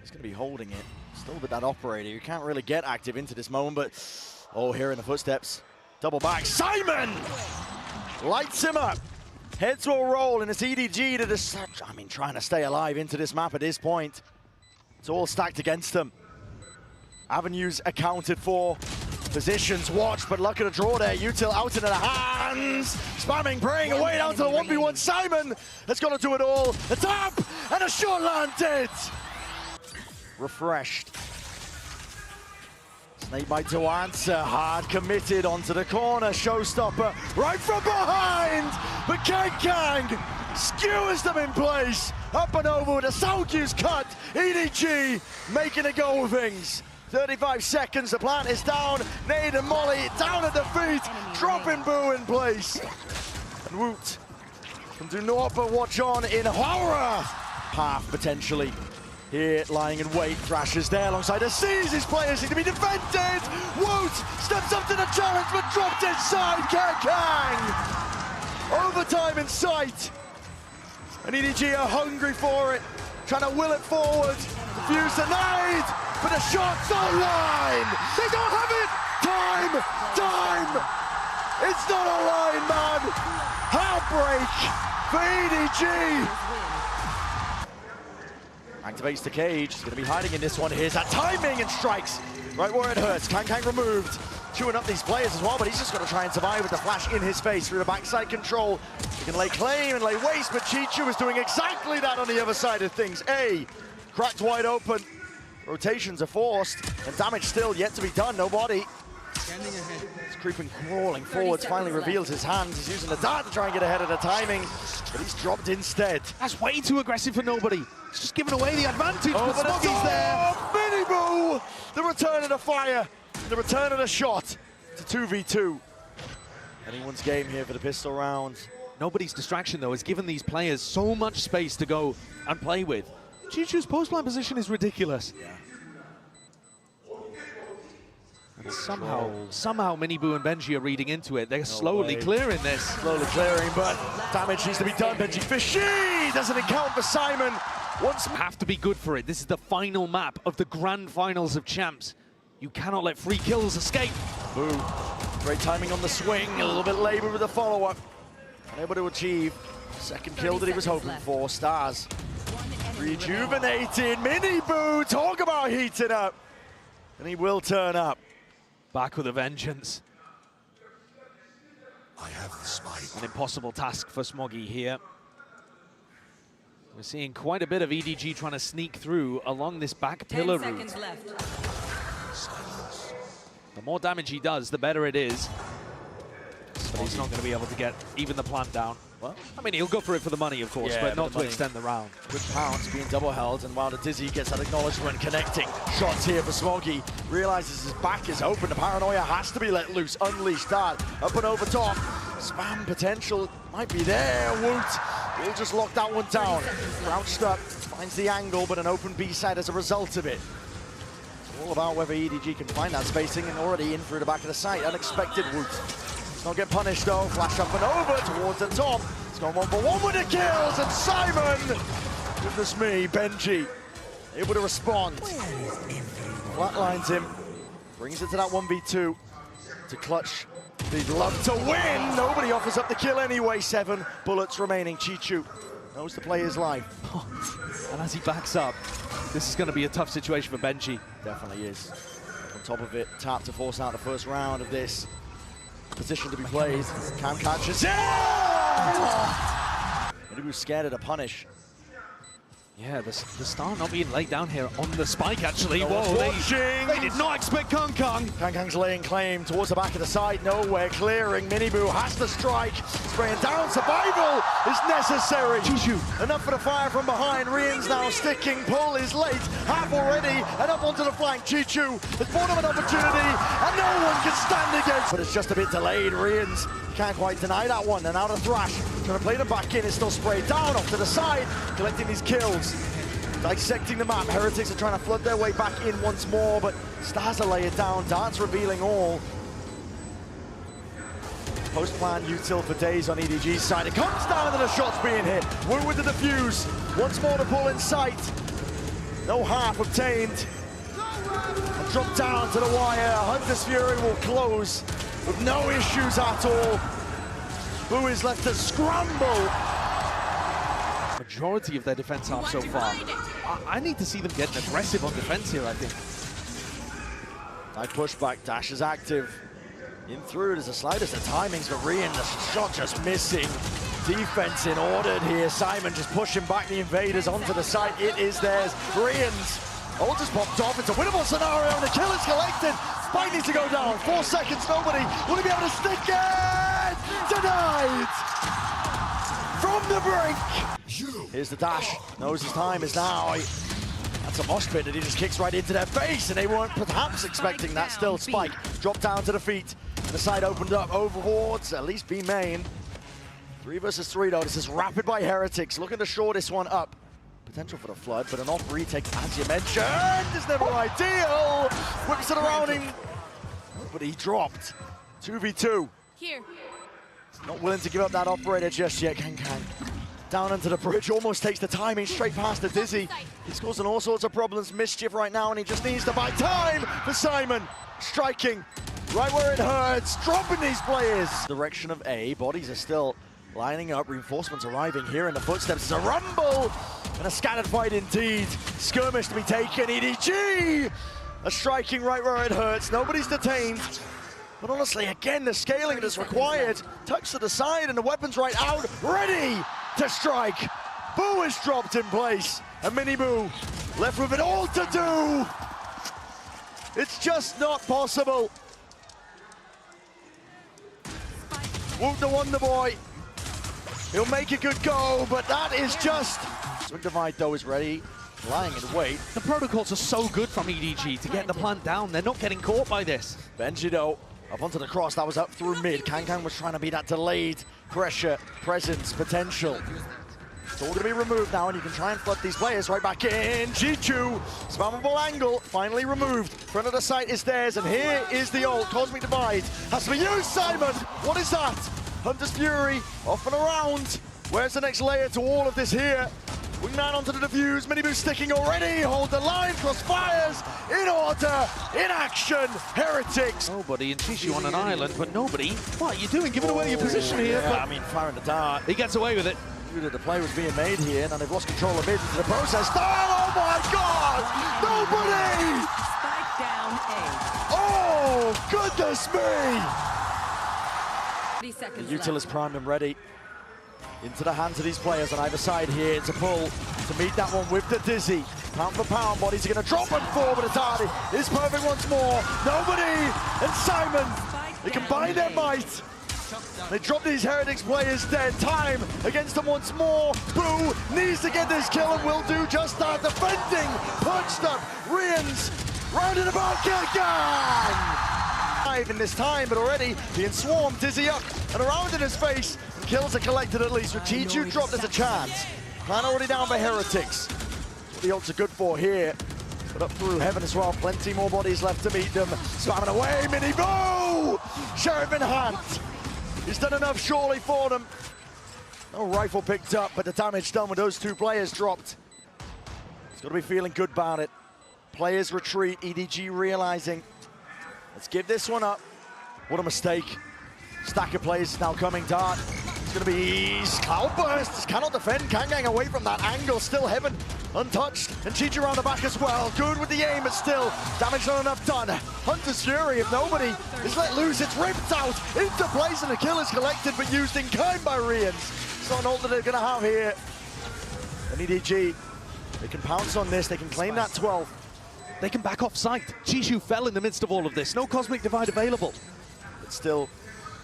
He's going to be holding it. Still with that operator. You can't really get active into this moment, but oh, hearing the footsteps. Double back. Simon lights him up. Heads will roll, and it's EDG to just, trying to stay alive into this map at this point. It's all stacked against them. Avenues accounted for. Positions watched, but luck at a draw there. Util out into the hands. Spamming, praying away down to the 1v1. Simon has got to do it all. The tap, and a shot landed. Refreshed. Snakebite to answer. Hard committed onto the corner. Showstopper right from behind. But Kang skewers them in place. Up and over with a Soundcue's cut. EDG making a go of things. 35 seconds, the plant is down. Nade and Molly down at the feet, dropping Boo in place. And Woot can do naught but watch on in horror. Half potentially. Here, lying in wait, Thrash is there alongside the Seas. His players need to be defended. Woot steps up to the challenge, but dropped inside. Kang. Overtime in sight. And EDG are hungry for it, trying to will it forward. Defuse the nade. But the shot's online! They don't have it! Time! It's not online, man! Heartbreak for EDG! Activates the cage. He's going to be hiding in this one. Here's that timing and strikes right where it hurts. Kang removed. Chewing up these players as well, but he's just got to try and survive with the flash in his face through the backside control. He can lay claim and lay waste, but Chichu is doing exactly that on the other side of things. Cracked wide open. Rotations are forced, and damage still yet to be done. Nobody. He's creeping, crawling forwards, finally reveals his hands. He's using the dart to try and get ahead of the timing, but he's dropped instead. That's way too aggressive for Nobody. He's just giving away the advantage, but Smoggy's there. Mini Boo! The return of the fire, the return of the shot to 2v2. Anyone's game here for the pistol round. Nobody's distraction, though, has given these players so much space to go and play with. Chichu's post-line position is ridiculous. Yeah. And somehow Mini Boo and Benji are reading into it. They're slowly clearing this. Slowly clearing, but damage needs to be done. Benji Fishy doesn't account for Simon. Once Have to be good for it. This is the final map of the grand finals of champs. You cannot let free kills escape. Boo. Great timing on the swing, a little bit labor with the follow-up. Unable to achieve second kill that he was hoping for. Stars rejuvenated. Mini Boo, talk about heating up. And he will turn up. Back with a vengeance. I have the spike. An impossible task for Smoggy here. We're seeing quite a bit of EDG trying to sneak through along this back 10 pillar route. seconds left. Silence. The more damage he does, the better it is. But he's not going to be able to get even the plant down. Well, I mean, he'll go for it for the money, of course, Yeah, but for not the to money. extend the round. good pounce being double held, and while the Dizzy gets that acknowledgement, connecting shots here for Smoggy. Realizes his back is open. The paranoia has to be let loose, unleashed. That up and over top. Spam potential might be there. Woot will just lock that one down. Crouched up, finds the angle, but an open B side as a result of it. It's all about whether EDG can find that spacing, and already in through the back of the site. Unexpected Woot. It's not getting punished though. Flash up and over towards the top. It's gone 1-for-1 with the kills, and Simon, goodness me, Benji, able to respond. Flatlines him, brings it to that 1v2 to clutch. They'd love to win. Nobody offers up the kill anyway. 7 bullets remaining. Chichu knows to play his life. And as he backs up, this is going to be a tough situation for Benji. Definitely is. On top of it, tap to force out the first round of this. Position to be played. Cam catches it! And he was scared of the punish. Yeah, the star not being laid down here on the spike, actually. No one's watching. They did not expect Kong Kong. Kang's laying claim towards the back of the side. Nowhere clearing. Miniboo has to strike. Spraying down. Survival is necessary. Chichu. Enough for the fire from behind. Rian's now sticking. Pull is late. Half already. And up onto the flank. Chichu has brought him an opportunity. And no one can stand against. But it's just a bit delayed. Rian's can't quite deny that one. And now the Thrash. Trying to play them back in. It's still sprayed down off to the side. Collecting these kills. Dissecting the map. Heretics are trying to flood their way back in once more. But Stars are laying down. Darts revealing all. Post-plan util for days on EDG's side. It comes down to the shots being hit. Wu with the defuse. Once more to pull in sight. No half obtained. And drop down to the wire. Hunter's Fury will close with no issues at all. Wu is left to scramble. Majority of their defense half so far. I need to see them getting aggressive on defense here, I think. Nice pushback. Dash is active. In through, there's a slightest of timings, but Rian, the shot just missing. Defense in ordered here. Simon just pushing back the invaders onto the site. It is theirs. Rian's ult just popped off. It's a winnable scenario, and the kill is collected. Spike needs to go down. 4 seconds, nobody. Will he be able to stick it? Denied! From the brink. Here's the dash. Knows his time is now. That's a mosh pit that he just kicks right into their face, and they weren't perhaps expecting that. Still, Spike dropped down to the feet. The side opened up overboards, at least B main. 3 versus 3 though. This is rapid by Heretics, looking to shore this one up. Potential for the flood, but an off retake, as you mentioned, is never ideal. Whips it around him, but he dropped. 2v2. Here. Not willing to give up that operator just yet. Kang. Down into the bridge, almost takes the timing straight past the Dizzy. He's causing all sorts of problems, mischief right now, and he just needs to buy time for Simon. Striking right where it hurts, dropping these players. Direction of A, bodies are still lining up, reinforcements arriving here in the footsteps. It's a rumble and a scattered fight indeed. Skirmish to be taken, EDG! A striking right where it hurts, nobody's detained. But honestly, again, the scaling that's required. Touch to the side and the weapon's right out, ready to strike. Boo is dropped in place, and Mini Boo left with it all to do. It's just not possible. Woot the Wonder Boy. He'll make a good go, but that is just... Swing Divide though is ready, lying in wait. The protocols are so good from EDG to get the plant down. They're not getting caught by this. Benji though, up onto the cross, that was up through mid. Kang was trying to be that delayed pressure, presence, potential. It's all going to be removed now, and you can try and flood these players right back in. Chichu, spammable angle, finally removed. Front of the site is theirs, and here is the ult. Cosmic Divide has to be used, Simon. What is that? Hunter's Fury, off and around. Where's the next layer to all of this here? Wingman onto the defuse, mini boost sticking already, hold the line, cross fires, in order, in action, Heretics. Nobody and Chishu on an island, but nobody. What are you doing? Giving away your position here. Yeah, But I mean, firing the dart. he gets away with it. Knew that the play was being made here, and they've lost control of it into the process. Oh my God! Nobody! Spike down A. Oh, goodness me! 30 seconds Util left. is primed and ready. Into the hands of these players on either side here. It's a pull to meet that one with the Dizzy. Pound for pound, bodies are going to drop and fall, but Atari is perfect once more. Nobody and Simon, they combine their might. They drop these Heretics players dead. Time against them once more. Boo needs to get this kill and will do just that. Defending, punched up, Rians, rounded about, gang! In this time, but already being swarmed, Dizzy up and around in his face. And kills are collected at least. With G2 dropped, there's a chance. Plan already down by Heretics. What the ults are good for here. But up through heaven as well. Plenty more bodies left to meet them. Spamming away, mini boo! Sheriff in hand. He's done enough surely for them. No rifle picked up, but the damage done with those two players dropped. He's got to be feeling good about it. Players retreat, EDG realizing. Let's give this one up. What a mistake. Stack of players is now coming. Dart. It's going to be Cloudburst. Cannot defend. Kangang away from that angle. Still Heaven untouched. And Chichi around the back as well. Good with the aim, but still damage not enough done. Hunter's Fury, if nobody is let loose, it's ripped out into place and the kill is collected, but used in kind by Rians. It's not an ult that they're going to have here. And EDG, they can pounce on this. They can claim that 12. They can back off sight. Chishu fell in the midst of all of this. No Cosmic Divide available. But still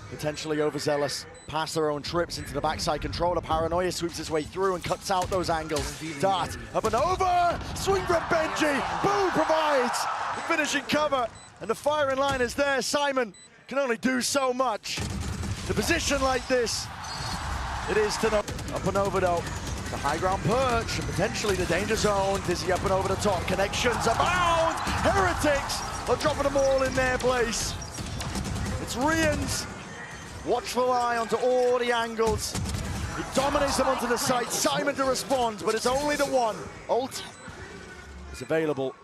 potentially overzealous. Past their own trips into the backside controller. Paranoia sweeps his way through and cuts out those angles. Dart up and over. Swing from Benji. Boo provides the finishing cover. And the firing line is there. Simon can only do so much. The position like this, it is to know. Up and over though. The high ground perch and potentially the danger zone. Dizzy up and over the top. Connections abound. Heretics are dropping them all in their place. It's Rians. Watchful eye onto all the angles. He dominates them onto the site. Simon to respond, but it's only the one. Ult is available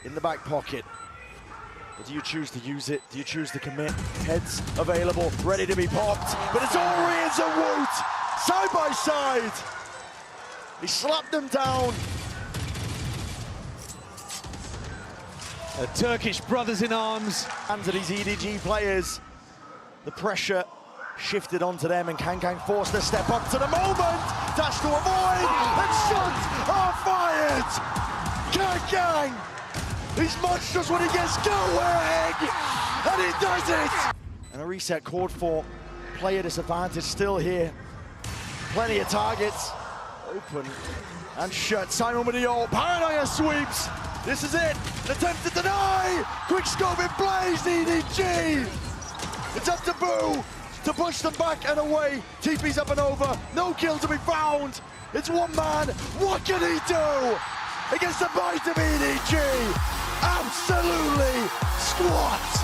in the back pocket. But do you choose to use it? Do you choose to commit? Heads available, ready to be popped. But it's all Rians and Woot. Side by side. He slapped them down. Turkish brothers in arms. Hands of these EDG players. The pressure shifted onto them and Kangang forced to step up to the moment. Dash to avoid and shots are fired. Kangang, he's much just when he gets going and he does it. And a reset called for. Player disadvantage still here. Plenty of targets. Open and shut. Simon with the ult. Paranoia sweeps. This is it. An attempt to deny. Quick scope in place. EDG. It's up to Boo to push them back and away. TP's up and over. No kill to be found. It's one man. What can he do against the might of EDG? Absolutely squat.